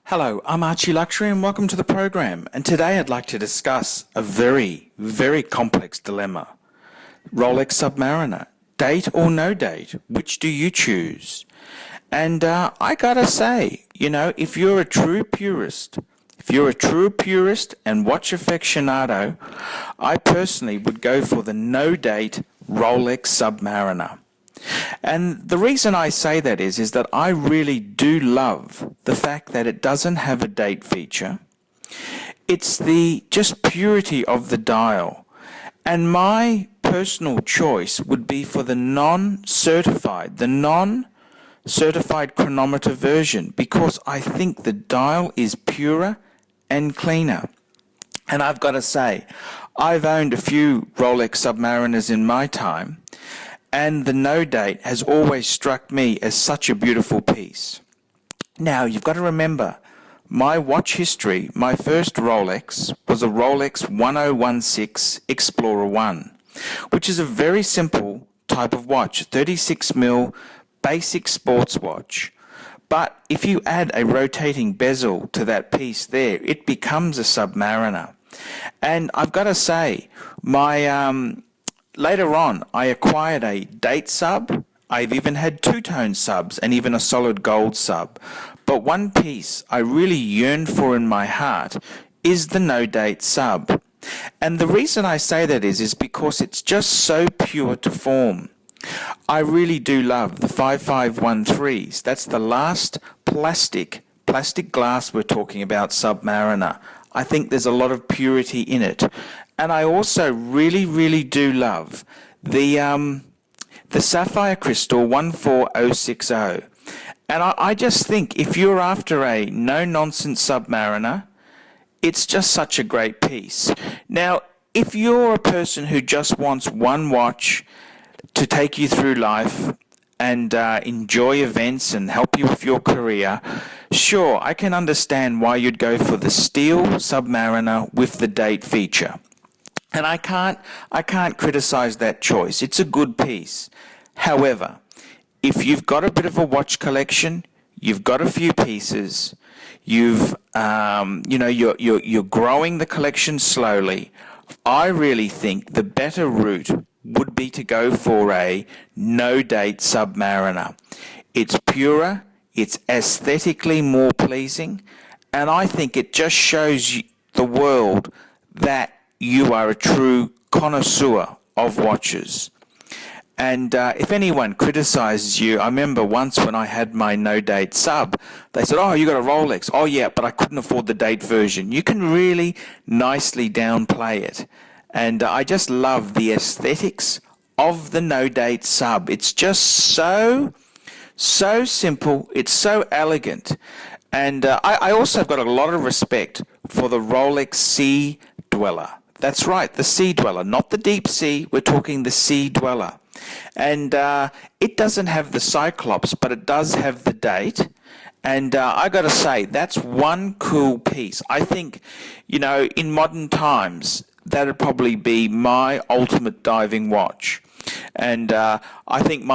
Hello, I'm Archie Luxury and welcome to the program. And today I'd like to discuss a very, very complex dilemma. Rolex Submariner, date or no date, which do you choose? And I gotta say, if you're a true purist, and watch aficionado, I personally would go for the no date Rolex Submariner. And the reason I say that is that I really do love the fact that it doesn't have a date feature. It's the just purity of the dial. And my personal choice would be for the non-certified chronometer version, because I think the dial is purer and cleaner. And I've got to say, I've owned a few Rolex Submariners in my time, and the no date has always struck me as such a beautiful piece. Now, you've got to remember, my watch history, my first Rolex was a Rolex 1016 Explorer 1, which is a very simple type of watch, 36mm basic sports watch. But if you add a rotating bezel to that piece there, it becomes a Submariner. And I've got to say, later on, I acquired a date sub. I've even had two-tone subs and even a solid gold sub. But one piece I really yearn for in my heart is the no-date sub. And the reason I say that is because it's just so pure to form. I really do love the 5513s. That's the last plastic glass we're talking about Submariner. I think there's a lot of purity in it. And I also really, really do love the Sapphire Crystal 14060. And I just think if you're after a no-nonsense Submariner, it's just such a great piece. Now, if you're a person who just wants one watch to take you through life and enjoy events and help you with your career, sure, I can understand why you'd go for the steel Submariner with the date feature. And I can't criticize that choice. It's a good piece. However, if you've got a bit of a watch collection, you've got a few pieces, you're growing the collection slowly, I really think the better route would be to go for a no-date Submariner. It's purer, it's aesthetically more pleasing, and I think it just shows the world that you are a true connoisseur of watches. And if anyone criticizes you, I remember once when I had my no-date sub, they said, "Oh, you got a Rolex." "Oh, yeah, but I couldn't afford the date version." You can really nicely downplay it. And I just love the aesthetics of the no-date sub. It's just so simple. It's so elegant. And I also have got a lot of respect for the Rolex Sea Dweller. That's right, the Sea Dweller, not the deep sea. We're talking the Sea Dweller. And it doesn't have the Cyclops, but it does have the date. And I got to say, that's one cool piece. I think, in modern times, that'd probably be my ultimate diving watch. And I think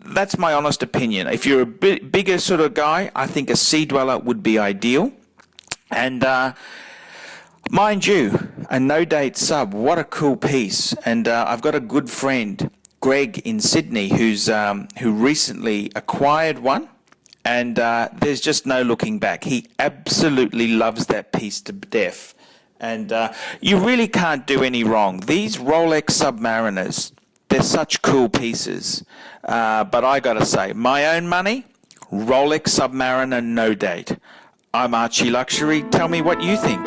that's my honest opinion. If you're a bit bigger sort of guy, I think a Sea Dweller would be ideal. And mind you, a no-date sub, what a cool piece. And I've got a good friend, Greg in Sydney, who recently acquired one. And there's just no looking back. He absolutely loves that piece to death. And you really can't do any wrong. These Rolex Submariners, they're such cool pieces. But I got to say, my own money, Rolex Submariner no date. I'm Archie Luxury. Tell me what you think.